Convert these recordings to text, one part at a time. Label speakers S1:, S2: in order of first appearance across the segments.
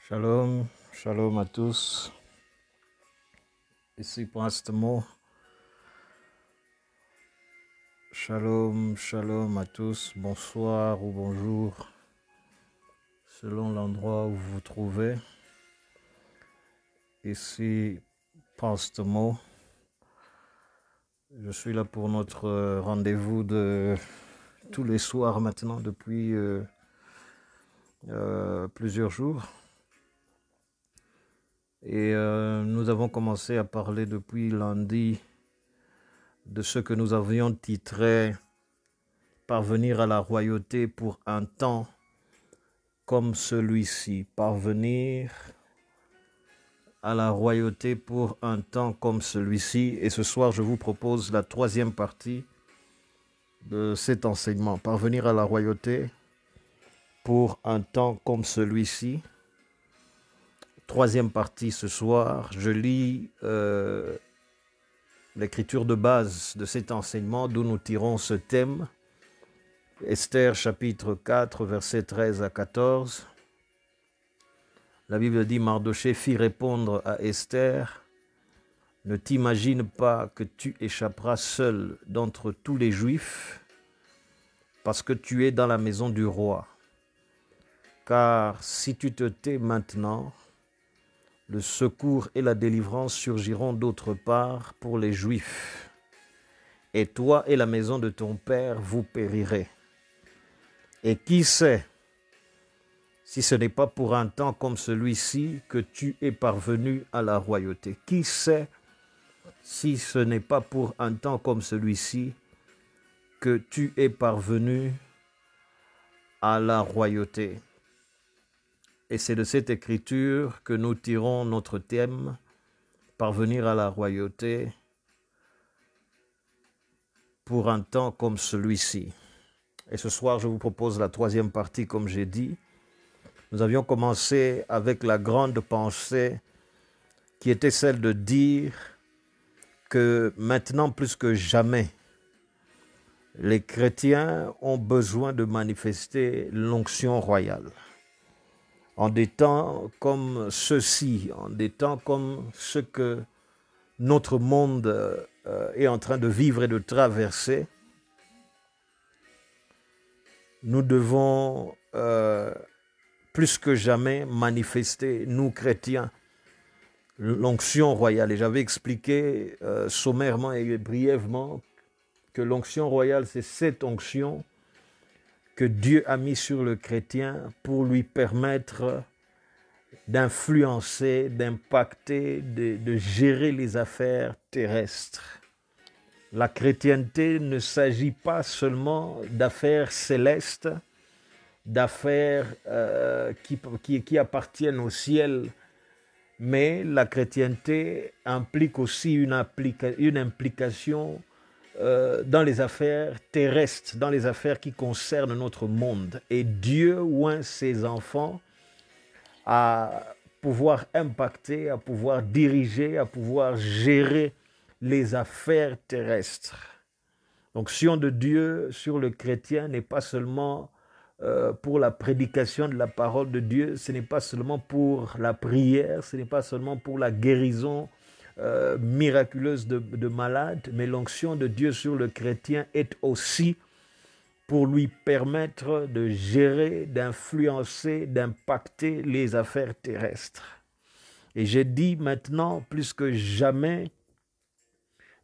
S1: Shalom, shalom à tous. Ici Pasteur Mo. Shalom, shalom à tous. Bonsoir ou bonjour, selon l'endroit où vous vous trouvez. Ici Pasteur Mo. Je suis là pour notre rendez-vous de tous les soirs maintenant depuis plusieurs jours. Et nous avons commencé à parler depuis lundi de ce que nous avions titré « Parvenir à la royauté pour un temps comme celui-ci ». Parvenir à la royauté pour un temps comme celui-ci. Et ce soir, je vous propose la troisième partie de cet enseignement. Parvenir à la royauté pour un temps comme celui-ci. Troisième partie ce soir, je lis l'écriture de base de cet enseignement d'où nous tirons ce thème. Esther chapitre 4, versets 13 à 14. La Bible dit, Mardoché fit répondre à Esther, « Ne t'imagine pas que tu échapperas seul d'entre tous les Juifs, parce que tu es dans la maison du roi. Car si tu te tais maintenant, le secours et la délivrance surgiront d'autre part pour les Juifs. Et toi et la maison de ton père, vous périrez. Et qui sait, si ce n'est pas pour un temps comme celui-ci que tu es parvenu à la royauté. Qui sait, si ce n'est pas pour un temps comme celui-ci que tu es parvenu à la royauté. » Et c'est de cette écriture que nous tirons notre thème, parvenir à la royauté pour un temps comme celui-ci. Et ce soir, je vous propose la troisième partie, comme j'ai dit. Nous avions commencé avec la grande pensée qui était celle de dire que maintenant, plus que jamais, les chrétiens ont besoin de manifester l'onction royale. En des temps comme ceux-ci, en des temps comme ce que notre monde est en train de vivre et de traverser, nous devons plus que jamais manifester, nous chrétiens, l'onction royale. Et j'avais expliqué sommairement et brièvement que l'onction royale, c'est cette onction que Dieu a mis sur le chrétien pour lui permettre d'influencer, d'impacter, de gérer les affaires terrestres. La chrétienté ne s'agit pas seulement d'affaires célestes, d'affaires qui appartiennent au ciel, mais la chrétienté implique aussi une implication dans les affaires terrestres, dans les affaires qui concernent notre monde. Et Dieu oint ses enfants à pouvoir impacter, à pouvoir diriger, à pouvoir gérer les affaires terrestres. L'onction de Dieu sur le chrétien n'est pas seulement pour la prédication de la parole de Dieu, ce n'est pas seulement pour la prière, ce n'est pas seulement pour la guérison miraculeuse de malades, mais l'onction de Dieu sur le chrétien est aussi pour lui permettre de gérer, d'influencer, d'impacter les affaires terrestres. Et j'ai dit maintenant, plus que jamais,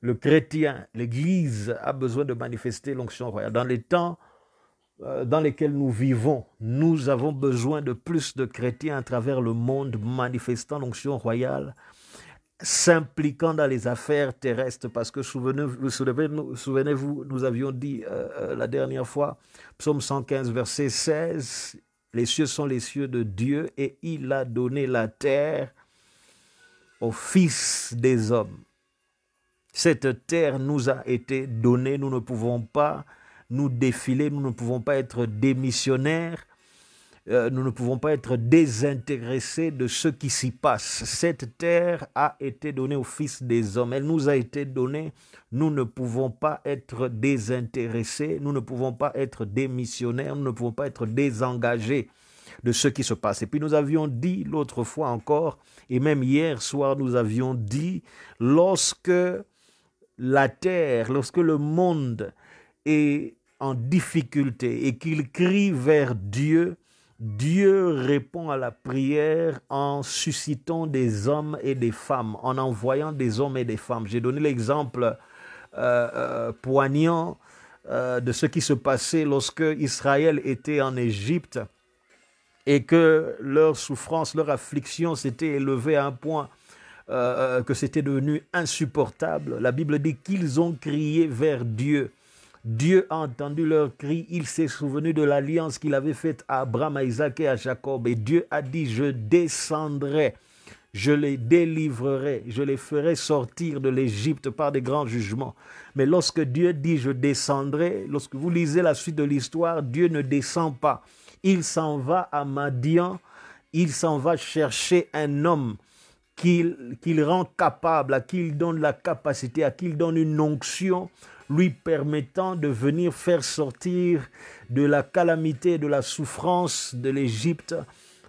S1: le chrétien, l'Église a besoin de manifester l'onction royale. Dans les temps dans lesquels nous vivons, nous avons besoin de plus de chrétiens à travers le monde manifestant l'onction royale, s'impliquant dans les affaires terrestres, parce que souvenez-vous, nous avions dit la dernière fois, psaume 115, verset 16, « Les cieux sont les cieux de Dieu et il a donné la terre aux fils des hommes. » Cette terre nous a été donnée, nous ne pouvons pas nous défiler, nous ne pouvons pas être démissionnaires, nous ne pouvons pas être désintéressés de ce qui s'y passe. Cette terre a été donnée aux fils des hommes, elle nous a été donnée, nous ne pouvons pas être désintéressés, nous ne pouvons pas être démissionnaires, nous ne pouvons pas être désengagés de ce qui se passe. Et puis nous avions dit l'autre fois encore, et même hier soir, nous avions dit, lorsque la terre, lorsque le monde est en difficulté et qu'il crie vers Dieu, Dieu répond à la prière en suscitant des hommes et des femmes, en envoyant des hommes et des femmes. J'ai donné l'exemple poignant de ce qui se passait lorsque Israël était en Égypte et que leur souffrance, leur affliction s'était élevée à un point que c'était devenu insupportable. La Bible dit qu'ils ont crié vers Dieu. Dieu a entendu leur cri, il s'est souvenu de l'alliance qu'il avait faite à Abraham, à Isaac et à Jacob. Et Dieu a dit, je descendrai, je les délivrerai, je les ferai sortir de l'Égypte par des grands jugements. Mais lorsque Dieu dit, je descendrai, lorsque vous lisez la suite de l'histoire, Dieu ne descend pas. Il s'en va à Madian, il s'en va chercher un homme qu'il rend capable, à qui il donne la capacité, à qui il donne une onction, lui permettant de venir faire sortir de la calamité, de la souffrance de l'Égypte,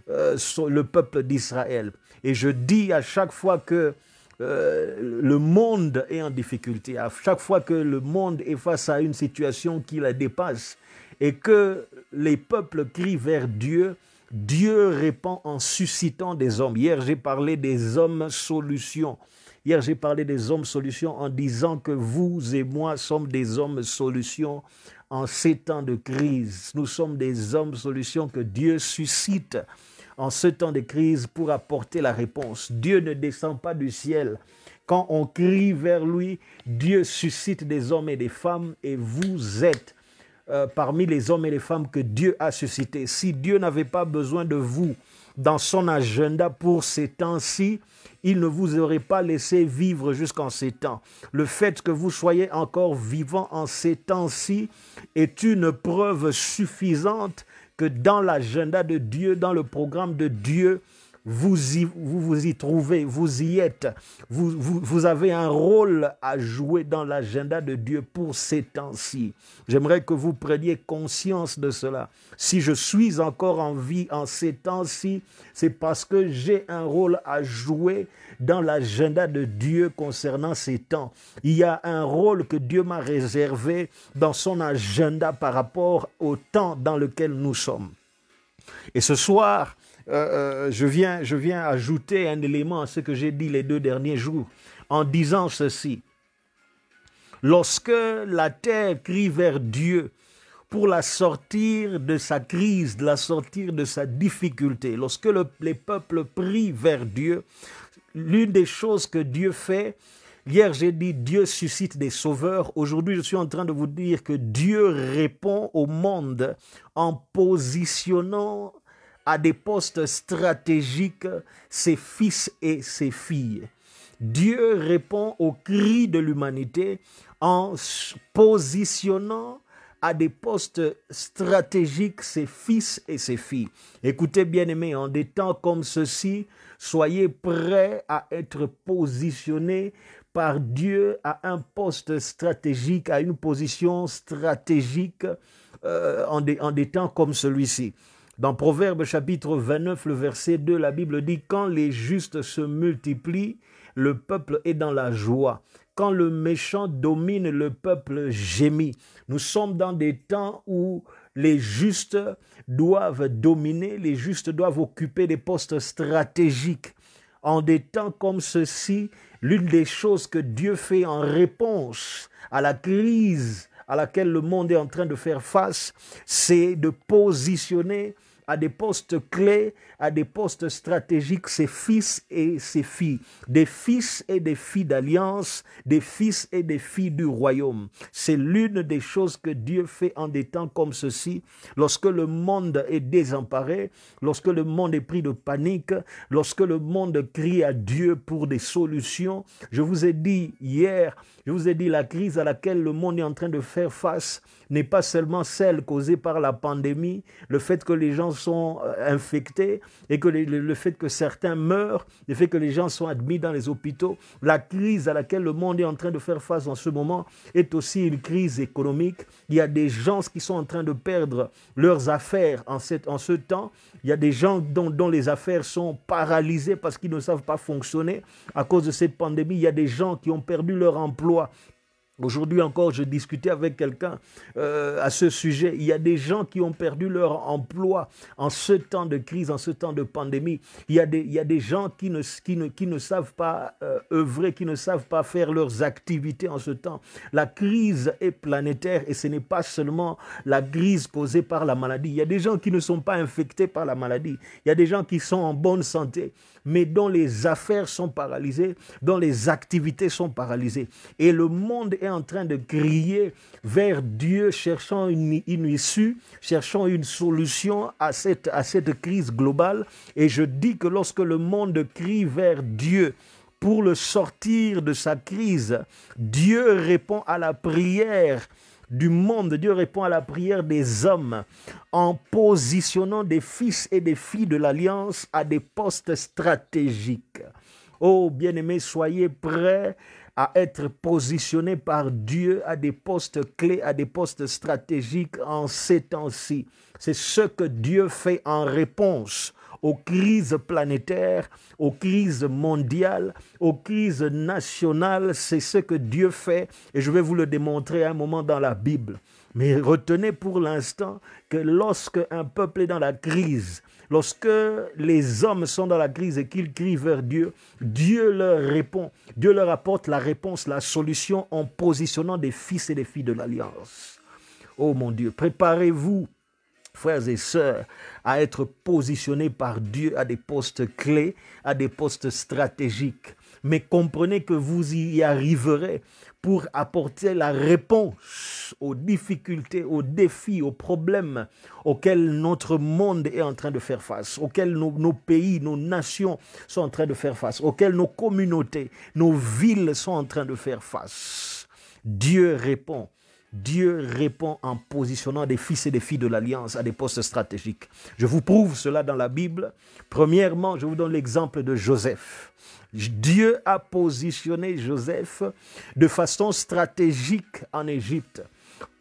S1: le peuple d'Israël. Et je dis à chaque fois que le monde est en difficulté, à chaque fois que le monde est face à une situation qui la dépasse et que les peuples crient vers Dieu, Dieu répond en suscitant des hommes. Hier, j'ai parlé des hommes solutions. Hier, j'ai parlé des hommes solutions en disant que vous et moi sommes des hommes solutions en ces temps de crise. Nous sommes des hommes solutions que Dieu suscite en ce temps de crise pour apporter la réponse. Dieu ne descend pas du ciel. Quand on crie vers lui, Dieu suscite des hommes et des femmes et vous êtes parmi les hommes et les femmes que Dieu a suscités. Si Dieu n'avait pas besoin de vous dans son agenda pour ces temps-ci, il ne vous aurait pas laissé vivre jusqu'en ces temps. Le fait que vous soyez encore vivant en ces temps-ci est une preuve suffisante que dans l'agenda de Dieu, dans le programme de Dieu, vous y trouvez, vous y êtes. Vous avez un rôle à jouer dans l'agenda de Dieu pour ces temps-ci. J'aimerais que vous preniez conscience de cela. Si je suis encore en vie en ces temps-ci, c'est parce que j'ai un rôle à jouer dans l'agenda de Dieu concernant ces temps. Il y a un rôle que Dieu m'a réservé dans son agenda par rapport au temps dans lequel nous sommes. Et ce soir, je viens ajouter un élément à ce que j'ai dit les 2 derniers jours en disant ceci. Lorsque la terre crie vers Dieu pour la sortir de sa crise, la sortir de sa difficulté, lorsque les peuples prient vers Dieu, l'une des choses que Dieu fait, hier j'ai dit Dieu suscite des sauveurs, aujourd'hui je suis en train de vous dire que Dieu répond au monde en positionnant à des postes stratégiques ses fils et ses filles. Dieu répond aux cris de l'humanité en positionnant à des postes stratégiques ses fils et ses filles. Écoutez bien aimés, en des temps comme ceci, soyez prêts à être positionnés par Dieu à un poste stratégique, à une position stratégique en des temps comme celui-ci. Dans Proverbes chapitre 29, le verset 2, la Bible dit « Quand les justes se multiplient, le peuple est dans la joie. Quand le méchant domine, le peuple gémit. » Nous sommes dans des temps où les justes doivent dominer, les justes doivent occuper des postes stratégiques. En des temps comme ceci, l'une des choses que Dieu fait en réponse à la crise à laquelle le monde est en train de faire face, c'est de positionner à des postes clés, à des postes stratégiques, ses fils et ses filles, des fils et des filles d'alliance, des fils et des filles du royaume. C'est l'une des choses que Dieu fait en des temps comme ceci, lorsque le monde est désemparé, lorsque le monde est pris de panique, lorsque le monde crie à Dieu pour des solutions. Je vous ai dit hier, la crise à laquelle le monde est en train de faire face n'est pas seulement celle causée par la pandémie, le fait que les gens sont infectés et que le fait que certains meurent, le fait que les gens sont admis dans les hôpitaux, la crise à laquelle le monde est en train de faire face en ce moment est aussi une crise économique. Il y a des gens qui sont en train de perdre leurs affaires en ce temps. Il y a des gens dont les affaires sont paralysées parce qu'ils ne savent pas fonctionner à cause de cette pandémie. Il y a des gens qui ont perdu leur emploi. Aujourd'hui encore, je discutais avec quelqu'un à ce sujet. Il y a des gens qui ont perdu leur emploi en ce temps de crise, en ce temps de pandémie. Il y a des gens qui ne savent pas œuvrer, qui ne savent pas faire leurs activités en ce temps. La crise est planétaire et ce n'est pas seulement la crise causée par la maladie. Il y a des gens qui ne sont pas infectés par la maladie. Il y a des gens qui sont en bonne santé, mais dont les affaires sont paralysées, dont les activités sont paralysées. Et le monde est en train de crier vers Dieu, cherchant une issue, cherchant une solution à cette crise globale. Et je dis que lorsque le monde crie vers Dieu pour le sortir de sa crise, Dieu répond à la prière du monde, Dieu répond à la prière des hommes en positionnant des fils et des filles de l'Alliance à des postes stratégiques. Oh, bien-aimés, soyez prêts à être positionnés par Dieu à des postes clés, à des postes stratégiques en ces temps-ci. C'est ce que Dieu fait en réponse aux crises planétaires, aux crises mondiales, aux crises nationales. C'est ce que Dieu fait et je vais vous le démontrer à un moment dans la Bible. Mais retenez pour l'instant que lorsque un peuple est dans la crise, lorsque les hommes sont dans la crise et qu'ils crient vers Dieu, Dieu leur répond. Dieu leur apporte la réponse, la solution en positionnant des fils et des filles de l'Alliance. Oh mon Dieu, préparez-vous, frères et sœurs, à être positionnés par Dieu à des postes clés, à des postes stratégiques. Mais comprenez que vous y arriverez pour apporter la réponse aux difficultés, aux défis, aux problèmes auxquels notre monde est en train de faire face, auxquels nos pays, nos nations sont en train de faire face, auxquels nos communautés, nos villes sont en train de faire face. Dieu répond. Dieu répond en positionnant des fils et des filles de l'Alliance à des postes stratégiques. Je vous prouve cela dans la Bible. Premièrement, je vous donne l'exemple de Joseph. Dieu a positionné Joseph de façon stratégique en Égypte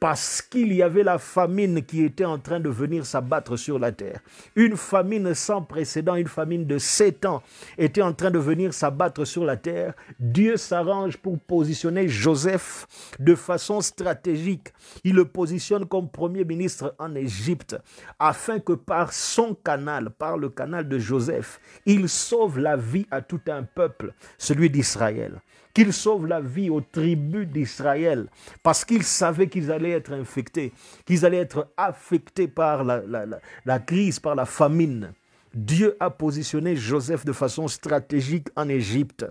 S1: parce qu'il y avait la famine qui était en train de venir s'abattre sur la terre. Une famine sans précédent, une famine de 7 ans était en train de venir s'abattre sur la terre. Dieu s'arrange pour positionner Joseph de façon stratégique. Il le positionne comme premier ministre en Égypte afin que par son canal, par le canal de Joseph, il sauve la vie à tout un peuple, celui d'Israël. Qu'il sauve la vie aux tribus d'Israël parce qu'ils savaient qu'ils allaient être infectés, qu'ils allaient être affectés par la crise, par la famine. Dieu a positionné Joseph de façon stratégique en Égypte.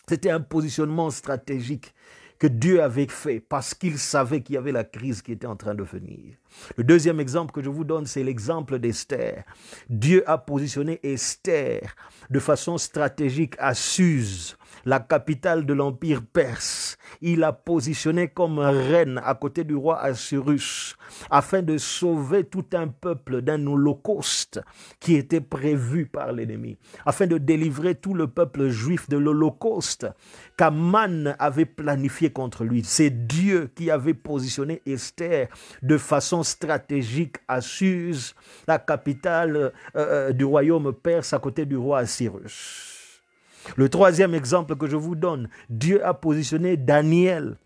S1: C'était un positionnement stratégique que Dieu avait fait parce qu'il savait qu'il y avait la crise qui était en train de venir. Le deuxième exemple que je vous donne, c'est l'exemple d'Esther. Dieu a positionné Esther de façon stratégique à Suse, la capitale de l'Empire perse. Il l'a positionnée comme reine à côté du roi Assuérus afin de sauver tout un peuple d'un holocauste qui était prévu par l'ennemi, afin de délivrer tout le peuple juif de l'holocauste qu'Aman avait planifié contre lui. C'est Dieu qui avait positionné Esther de façon stratégique à Suse, la capitale du royaume perse à côté du roi Assuérus. Le troisième exemple que je vous donne, Dieu a positionné Daniel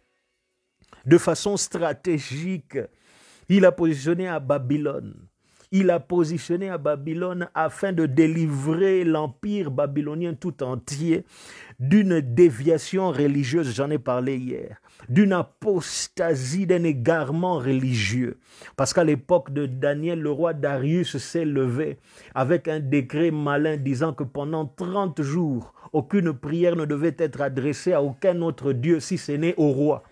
S1: de façon stratégique. Il a positionné à Babylone. Il a positionné à Babylone afin de délivrer l'empire babylonien tout entier d'une déviation religieuse, j'en ai parlé hier, d'une apostasie, d'un égarement religieux. Parce qu'à l'époque de Daniel, le roi Darius s'est levé avec un décret malin disant que pendant 30 jours, aucune prière ne devait être adressée à aucun autre Dieu si ce n'est au roi.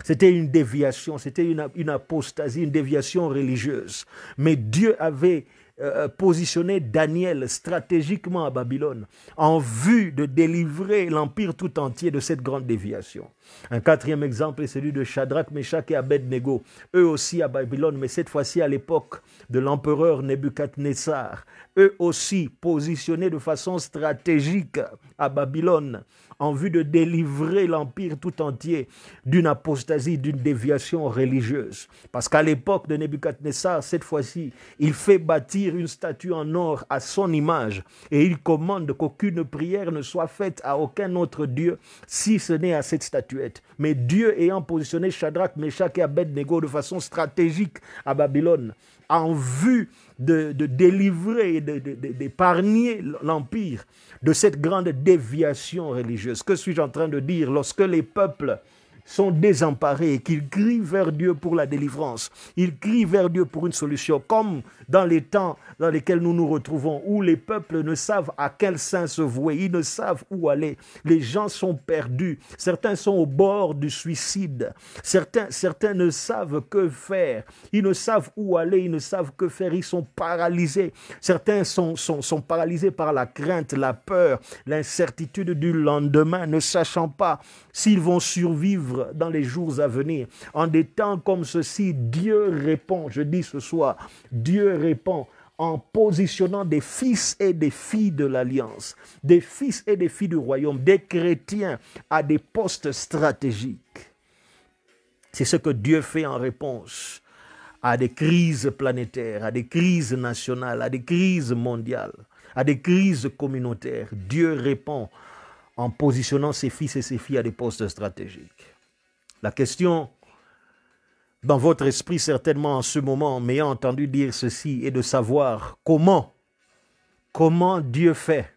S1: C'était une déviation, c'était une apostasie, une déviation religieuse. Mais Dieu avait positionner Daniel stratégiquement à Babylone en vue de délivrer l'empire tout entier de cette grande déviation. Un quatrième exemple est celui de Shadrach, Meshach et Abednego, eux aussi à Babylone, mais cette fois-ci à l'époque de l'empereur Nebuchadnezzar, eux aussi positionnés de façon stratégique à Babylone en vue de délivrer l'empire tout entier d'une apostasie, d'une déviation religieuse. Parce qu'à l'époque de Nebuchadnezzar, cette fois-ci, il fait bâtir une statue en or à son image et il commande qu'aucune prière ne soit faite à aucun autre Dieu si ce n'est à cette statuette. Mais Dieu ayant positionné Shadrach, Meshach et Abednego de façon stratégique à Babylone, en vue de délivrer et d'épargner l'empire de cette grande déviation religieuse. Que suis-je en train de dire? Lorsque les peuples sont désemparés et qu'ils crient vers Dieu pour la délivrance, ils crient vers Dieu pour une solution, comme dans les temps dans lesquels nous nous retrouvons, où les peuples ne savent à quel saint se vouer, ils ne savent où aller, les gens sont perdus, certains sont au bord du suicide, certains ne savent que faire, ils ne savent où aller, ils ne savent que faire, ils sont paralysés, certains sont paralysés par la crainte, la peur, l'incertitude du lendemain, ne sachant pas s'ils vont survivre dans les jours à venir. En des temps comme ceci, Dieu répond, je dis ce soir, Dieu répond en positionnant des fils et des filles de l'Alliance, des fils et des filles du royaume, des chrétiens à des postes stratégiques. C'est ce que Dieu fait en réponse à des crises planétaires, à des crises nationales, à des crises mondiales, à des crises communautaires. Dieu répond en positionnant ses fils et ses filles à des postes stratégiques. La question dans votre esprit certainement en ce moment, m'ayant entendu dire ceci, est de savoir comment Dieu fait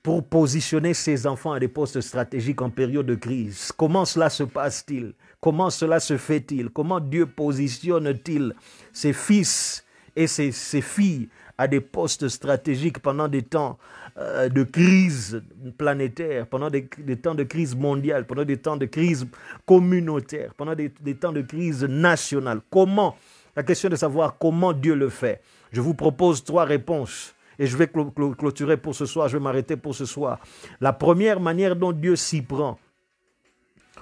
S1: pour positionner ses enfants à des postes stratégiques en période de crise. Comment cela se passe-t-il? Comment cela se fait-il? Comment Dieu positionne-t-il ses fils et ses filles à des postes stratégiques pendant des temps de crise planétaire, pendant des temps de crise mondiale, pendant des temps de crise communautaire, pendant des temps de crise nationale? Comment? La question de savoir comment Dieu le fait. Je vous propose 3 réponses et je vais clôturer pour ce soir, je vais m'arrêter pour ce soir. La première manière dont Dieu s'y prend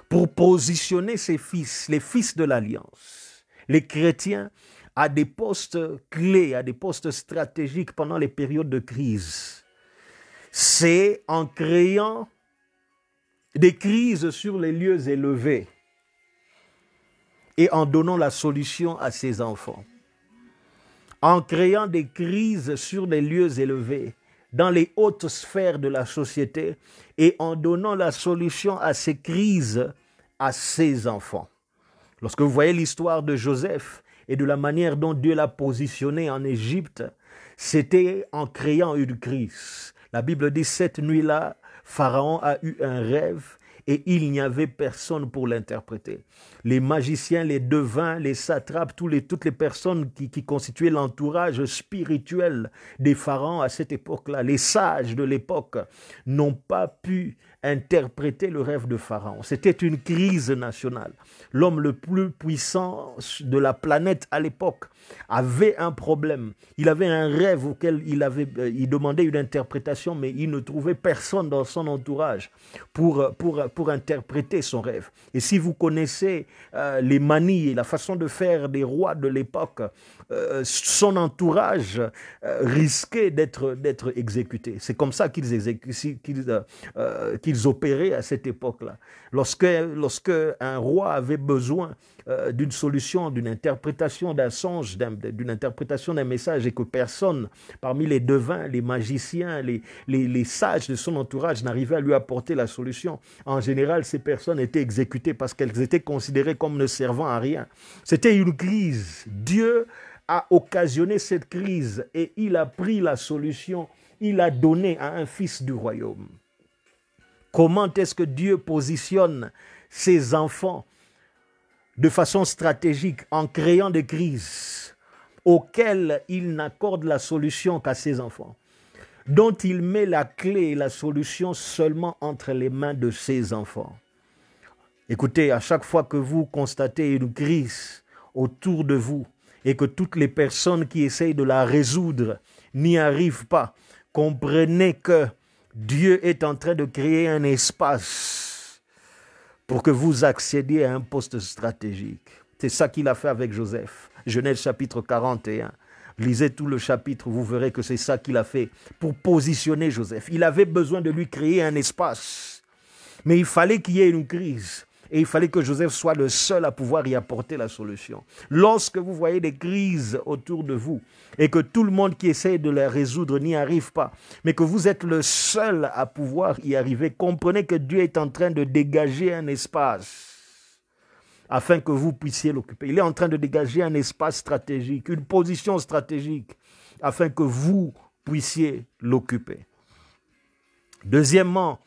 S1: pour positionner ses fils, les fils de l'Alliance, les chrétiens, à des postes clés, à des postes stratégiques pendant les périodes de crise, c'est en créant des crises sur les lieux élevés et en donnant la solution à ses enfants. En créant des crises sur les lieux élevés, dans les hautes sphères de la société et en donnant la solution à ces crises à ses enfants. Lorsque vous voyez l'histoire de Joseph et de la manière dont Dieu l'a positionné en Égypte, c'était en créant une crise. La Bible dit, cette nuit-là, Pharaon a eu un rêve et il n'y avait personne pour l'interpréter. Les magiciens, les devins, les satrapes, toutes les personnes qui constituaient l'entourage spirituel des pharaons à cette époque-là, les sages de l'époque, n'ont pas pu interpréter le rêve de Pharaon. C'était une crise nationale. L'homme le plus puissant de la planète à l'époque avait un problème. Il avait un rêve auquel il demandait une interprétation, mais il ne trouvait personne dans son entourage pour interpréter son rêve. Et si vous connaissez les manies et la façon de faire des rois de l'époque, son entourage risquait d'être exécuté. C'est comme ça qu'ils opéraient à cette époque-là. Lorsque un roi avait besoin d'une solution, d'une interprétation d'un songe, d'une interprétation d'un message, et que personne parmi les devins, les magiciens, les sages de son entourage n'arrivait à lui apporter la solution, en général, ces personnes étaient exécutées parce qu'elles étaient considérées comme ne servant à rien. C'était une crise. Dieu a occasionné cette crise et il a pris la solution, il a donné à un fils du royaume. Comment est-ce que Dieu positionne ses enfants de façon stratégique en créant des crises auxquelles il n'accorde la solution qu'à ses enfants, dont il met la clé et la solution seulement entre les mains de ses enfants? Écoutez, à chaque fois que vous constatez une crise autour de vous, et que toutes les personnes qui essayent de la résoudre n'y arrivent pas. Comprenez que Dieu est en train de créer un espace pour que vous accédiez à un poste stratégique. C'est ça qu'il a fait avec Joseph. Genèse chapitre 41. Lisez tout le chapitre, vous verrez que c'est ça qu'il a fait pour positionner Joseph. Il avait besoin de lui créer un espace. Mais il fallait qu'il y ait une crise. Et il fallait que Joseph soit le seul à pouvoir y apporter la solution. Lorsque vous voyez des crises autour de vous et que tout le monde qui essaie de les résoudre n'y arrive pas, mais que vous êtes le seul à pouvoir y arriver, comprenez que Dieu est en train de dégager un espace afin que vous puissiez l'occuper. Il est en train de dégager un espace stratégique, une position stratégique, afin que vous puissiez l'occuper. Deuxièmement,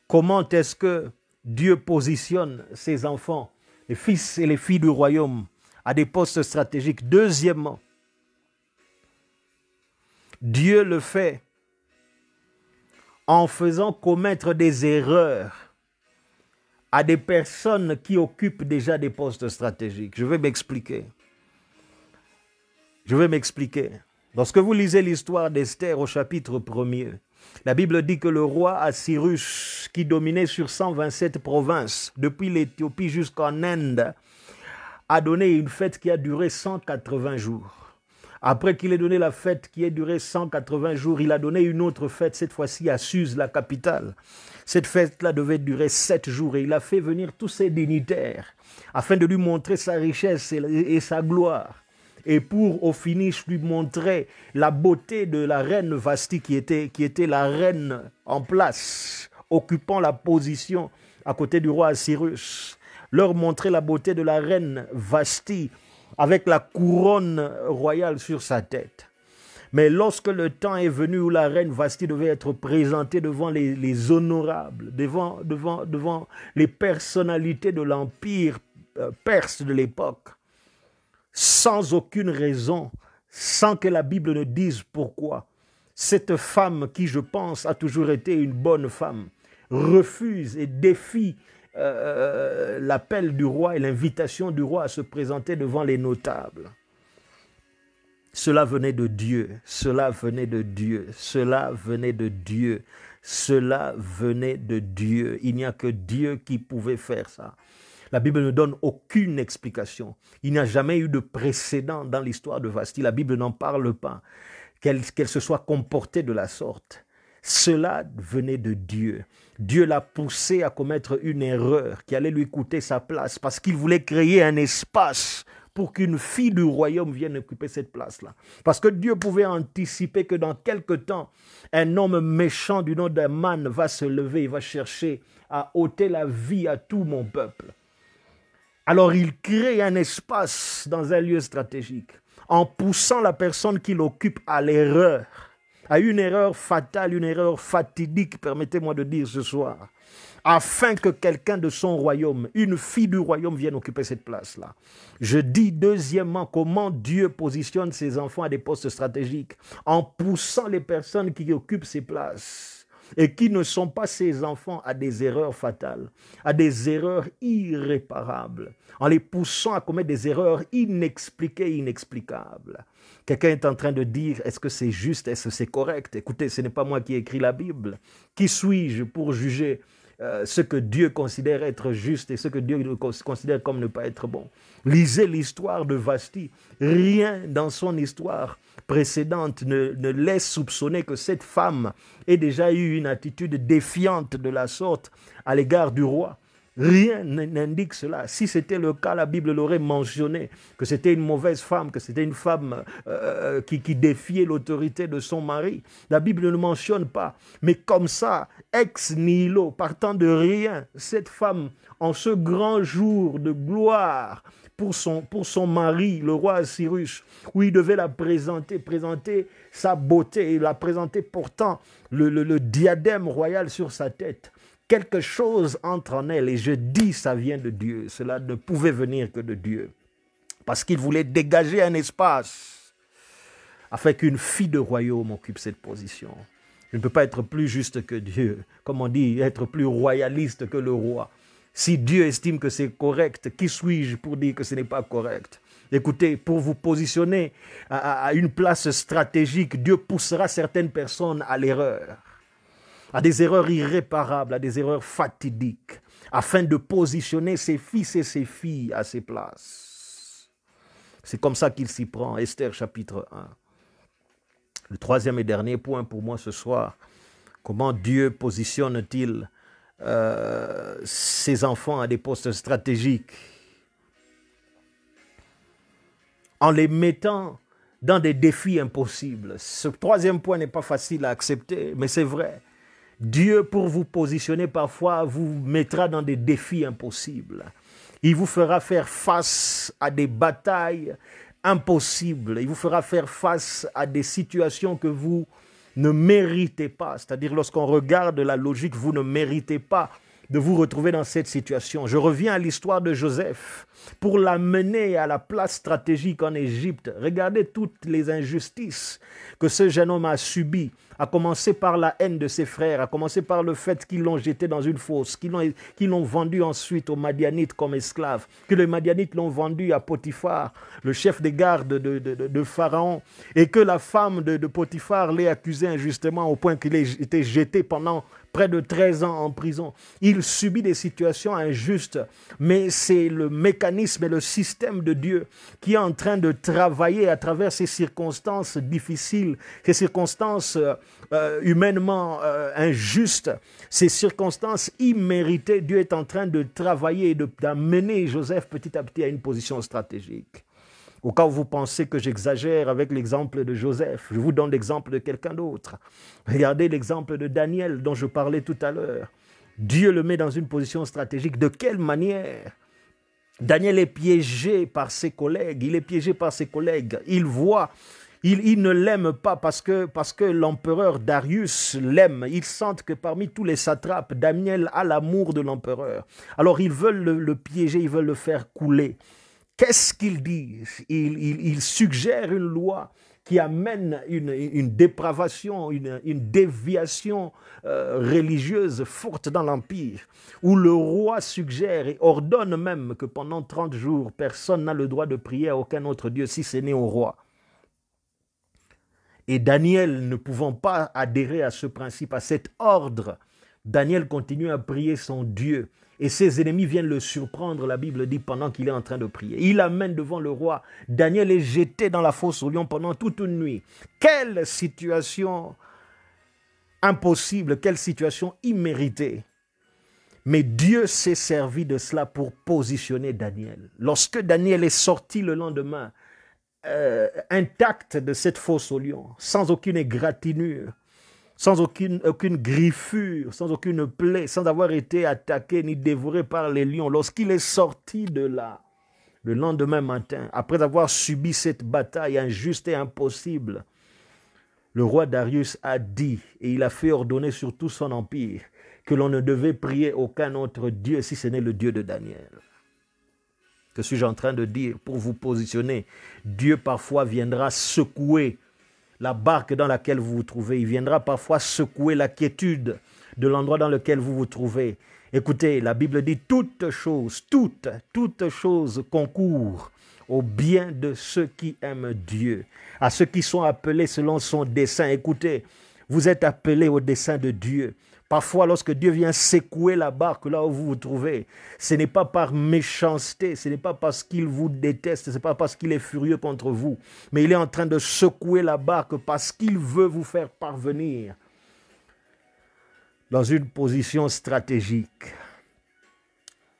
S1: comment est-ce que Dieu positionne ses enfants, les fils et les filles du royaume, à des postes stratégiques? Deuxièmement, Dieu le fait en faisant commettre des erreurs à des personnes qui occupent déjà des postes stratégiques. Je vais m'expliquer. Lorsque vous lisez l'histoire d'Esther au chapitre 1er, la Bible dit que le roi Assyrus, qui dominait sur 127 provinces, depuis l'Éthiopie jusqu'en Inde, a donné une fête qui a duré 180 jours. Après qu'il ait donné la fête qui a duré 180 jours, il a donné une autre fête, cette fois-ci à Suse, la capitale. Cette fête-là devait durer 7 jours et il a fait venir tous ses dignitaires afin de lui montrer sa richesse et sa gloire. Et pour, au finish, lui montrer la beauté de la reine Vashti qui était la reine en place, occupant la position à côté du roi Assyrus. Leur montrer la beauté de la reine Vashti avec la couronne royale sur sa tête. Mais lorsque le temps est venu où la reine Vashti devait être présentée devant les honorables, devant les personnalités de l'empire perse de l'époque, sans aucune raison, sans que la Bible ne dise pourquoi, cette femme qui, je pense, a toujours été une bonne femme, refuse et défie l'appel du roi et l'invitation du roi à se présenter devant les notables. Cela venait de Dieu, cela venait de Dieu, cela venait de Dieu, cela venait de Dieu. Il n'y a que Dieu qui pouvait faire ça. La Bible ne donne aucune explication. Il n'y a jamais eu de précédent dans l'histoire de Vashti. La Bible n'en parle pas, qu'elle se soit comportée de la sorte. Cela venait de Dieu. Dieu l'a poussé à commettre une erreur qui allait lui coûter sa place parce qu'il voulait créer un espace pour qu'une fille du royaume vienne occuper cette place-là. Parce que Dieu pouvait anticiper que dans quelque temps, un homme méchant du nom d'Aman va se lever et va chercher à ôter la vie à tout mon peuple. Alors il crée un espace dans un lieu stratégique en poussant la personne qui l'occupe à l'erreur, à une erreur fatale, une erreur fatidique, permettez-moi de dire ce soir, afin que quelqu'un de son royaume, une fille du royaume vienne occuper cette place-là. Je dis deuxièmement comment Dieu positionne ses enfants à des postes stratégiques en poussant les personnes qui occupent ces places et qui ne sont pas ses enfants à des erreurs fatales, à des erreurs irréparables, en les poussant à commettre des erreurs inexpliquées, inexplicables. Quelqu'un est en train de dire, est-ce que c'est juste, est-ce que c'est correct? Écoutez, ce n'est pas moi qui ai écrit la Bible. Qui suis-je pour juger ce que Dieu considère être juste et ce que Dieu considère comme ne pas être bon? Lisez l'histoire de Vashti. Rien dans son histoire précédente ne laisse soupçonner que cette femme ait déjà eu une attitude défiante de la sorte à l'égard du roi. Rien n'indique cela. Si c'était le cas, la Bible l'aurait mentionné, que c'était une mauvaise femme, que c'était une femme qui défiait l'autorité de son mari. La Bible ne le mentionne pas. Mais comme ça, ex nihilo, partant de rien, cette femme, en ce grand jour de gloire pour son mari, le roi Assyrus, où il devait la présenter sa beauté, et la présenter portant le diadème royal sur sa tête. Quelque chose entre en elle, et je dis ça vient de Dieu. Cela ne pouvait venir que de Dieu. Parce qu'il voulait dégager un espace afin qu'une fille de royaume occupe cette position. Je ne peux pas être plus juste que Dieu. Comme on dit, être plus royaliste que le roi. Si Dieu estime que c'est correct, qui suis-je pour dire que ce n'est pas correct? Écoutez, pour vous positionner à une place stratégique, Dieu poussera certaines personnes à l'erreur, à des erreurs irréparables, à des erreurs fatidiques, afin de positionner ses fils et ses filles à ces places. C'est comme ça qu'il s'y prend. Esther chapitre 1. Le troisième et dernier point pour moi ce soir, comment Dieu positionne-t-il ses enfants à des postes stratégiques? En les mettant dans des défis impossibles. Ce troisième point n'est pas facile à accepter, mais c'est vrai. Dieu, pour vous positionner parfois, vous mettra dans des défis impossibles. Il vous fera faire face à des batailles impossibles. Il vous fera faire face à des situations que vous ne méritez pas. C'est-à-dire, lorsqu'on regarde la logique, vous ne méritez pas de vous retrouver dans cette situation. Je reviens à l'histoire de Joseph. Pour l'amener à la place stratégique en Égypte, regardez toutes les injustices que ce jeune homme a subies, à commencer par la haine de ses frères, à commencer par le fait qu'ils l'ont jeté dans une fosse, qu'ils l'ont vendu ensuite aux Madianites comme esclave, que les Madianites l'ont vendu à Potiphar, le chef des gardes de Pharaon, et que la femme de Potiphar l'ait accusé injustement au point qu'il ait été jeté pendant près de 13 ans en prison. Il subit des situations injustes, mais c'est le mécanisme et le système de Dieu qui est en train de travailler à travers ces circonstances difficiles, ces circonstances humainement injustes, ces circonstances imméritées. Dieu est en train de travailler et d'amener Joseph petit à petit à une position stratégique. Au cas où vous pensez que j'exagère avec l'exemple de Joseph, je vous donne l'exemple de quelqu'un d'autre. Regardez l'exemple de Daniel dont je parlais tout à l'heure. Dieu le met dans une position stratégique. De quelle manière? Daniel est piégé par ses collègues. Il est piégé par ses collègues. Il voit, il ne l'aime pas parce que l'empereur Darius l'aime. Ils sentent que parmi tous les satrapes, Daniel a l'amour de l'empereur. Alors ils veulent le piéger, ils veulent le faire couler. Qu'est-ce qu'ils disent? Ils suggèrent une loi qui amène une dépravation, une déviation religieuse forte dans l'Empire, où le roi suggère et ordonne même que pendant 30 jours, personne n'a le droit de prier à aucun autre Dieu si ce n'est au roi. Et Daniel, ne pouvant pas adhérer à ce principe, à cet ordre, Daniel continue à prier son Dieu. Et ses ennemis viennent le surprendre, la Bible dit, pendant qu'il est en train de prier. Il l'amène devant le roi. Daniel est jeté dans la fosse aux lions pendant toute une nuit. Quelle situation impossible, quelle situation imméritée. Mais Dieu s'est servi de cela pour positionner Daniel. Lorsque Daniel est sorti le lendemain, intact de cette fosse aux lions, sans aucune égratignure, sans aucune griffure, sans aucune plaie, sans avoir été attaqué ni dévoré par les lions. Lorsqu'il est sorti de là, le lendemain matin, après avoir subi cette bataille injuste et impossible, le roi Darius a dit, et il a fait ordonner sur tout son empire, que l'on ne devait prier aucun autre Dieu si ce n'est le Dieu de Daniel. Que suis-je en train de dire? Pour vous positionner, Dieu parfois viendra secouer la barque dans laquelle vous vous trouvez. Il viendra parfois secouer la quiétude de l'endroit dans lequel vous vous trouvez. Écoutez, la Bible dit toutes choses concourent au bien de ceux qui aiment Dieu, à ceux qui sont appelés selon son dessein. Écoutez, vous êtes appelés au dessein de Dieu. Parfois, lorsque Dieu vient secouer la barque là où vous vous trouvez, ce n'est pas par méchanceté, ce n'est pas parce qu'il vous déteste, ce n'est pas parce qu'il est furieux contre vous, mais il est en train de secouer la barque parce qu'il veut vous faire parvenir dans une position stratégique.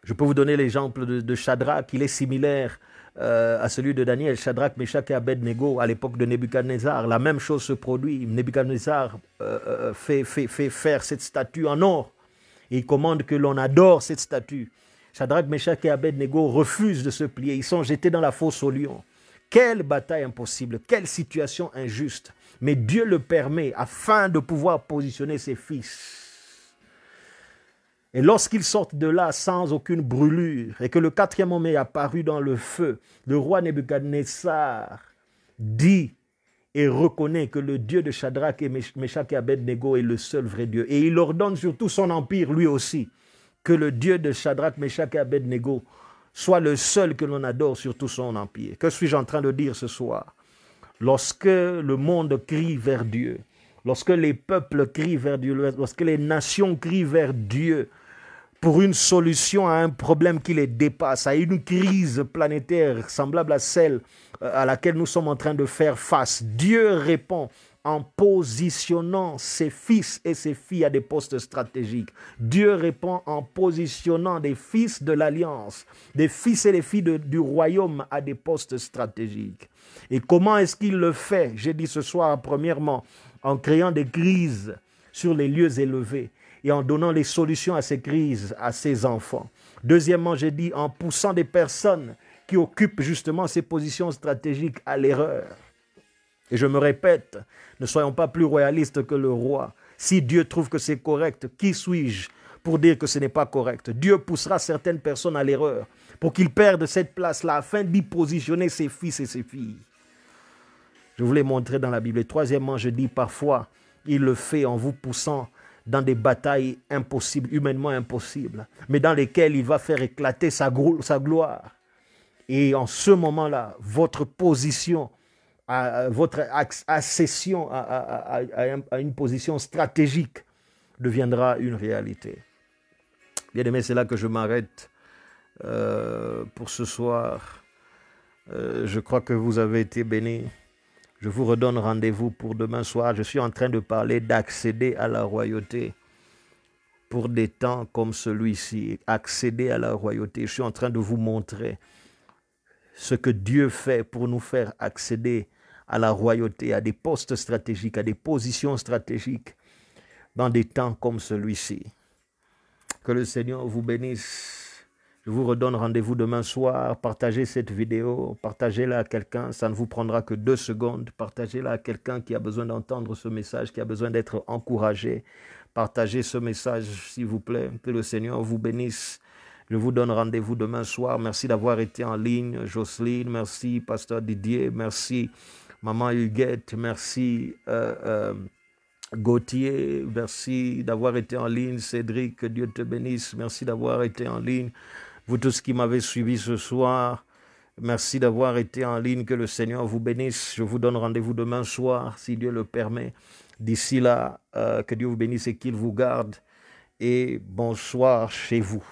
S1: Je peux vous donner l'exemple de Shadrach, il est similaire à celui de Daniel. Shadrach, Meshach et Abednego à l'époque de Nebuchadnezzar. La même chose se produit. Nebuchadnezzar fait faire cette statue en or et il commande que l'on adore cette statue. Shadrach, Meshach et Abednego refusent de se plier. Ils sont jetés dans la fosse aux lions. Quelle bataille impossible, quelle situation injuste. Mais Dieu le permet afin de pouvoir positionner ses fils. Et lorsqu'ils sortent de là sans aucune brûlure et que le quatrième homme est apparu dans le feu, le roi Nebuchadnezzar dit et reconnaît que le Dieu de Shadrach et Meshach et Abednego est le seul vrai Dieu. Et il ordonne sur tout son empire, lui aussi, que le Dieu de Shadrach, Meshach et Abednego soit le seul que l'on adore sur tout son empire. Que suis-je en train de dire ce soir? Lorsque le monde crie vers Dieu, lorsque les peuples crient vers Dieu, lorsque les nations crient vers Dieu pour une solution à un problème qui les dépasse, à une crise planétaire semblable à celle à laquelle nous sommes en train de faire face, Dieu répond en positionnant ses fils et ses filles à des postes stratégiques. Dieu répond en positionnant des fils de l'Alliance, des fils et des filles du royaume à des postes stratégiques. Et comment est-ce qu'il le fait? J'ai dit ce soir, premièrement, en créant des crises sur les lieux élevés et en donnant les solutions à ces crises à ses enfants. Deuxièmement, j'ai dit en poussant des personnes qui occupent justement ces positions stratégiques à l'erreur. Et je me répète, ne soyons pas plus royalistes que le roi. Si Dieu trouve que c'est correct, qui suis-je pour dire que ce n'est pas correct? Dieu poussera certaines personnes à l'erreur pour qu'ils perdent cette place-là afin d'y positionner ses fils et ses filles. Je vous l'ai montré dans la Bible. Et troisièmement, je dis parfois, il le fait en vous poussant dans des batailles impossibles, humainement impossibles, mais dans lesquelles il va faire éclater sa gloire. Et en ce moment-là, votre position, votre accession à une position stratégique deviendra une réalité. Bien aimé, c'est là que je m'arrête pour ce soir. Je crois que vous avez été bénis. Je vous redonne rendez-vous pour demain soir. Je suis en train de parler d'accéder à la royauté pour des temps comme celui-ci. Accéder à la royauté. Je suis en train de vous montrer ce que Dieu fait pour nous faire accéder à la royauté, à des postes stratégiques, à des positions stratégiques dans des temps comme celui-ci. Que le Seigneur vous bénisse. Je vous redonne rendez-vous demain soir. Partagez cette vidéo, partagez-la à quelqu'un. Ça ne vous prendra que 2 secondes. Partagez-la à quelqu'un qui a besoin d'entendre ce message, qui a besoin d'être encouragé. Partagez ce message, s'il vous plaît. Que le Seigneur vous bénisse. Je vous donne rendez-vous demain soir. Merci d'avoir été en ligne, Jocelyne. Merci, Pasteur Didier. Merci, Maman Huguette. Merci, Gauthier. Merci d'avoir été en ligne. Cédric, que Dieu te bénisse. Merci d'avoir été en ligne. Vous tous qui m'avez suivi ce soir, merci d'avoir été en ligne. Que le Seigneur vous bénisse. Je vous donne rendez-vous demain soir, si Dieu le permet. D'ici là, que Dieu vous bénisse et qu'il vous garde. Et bonsoir chez vous.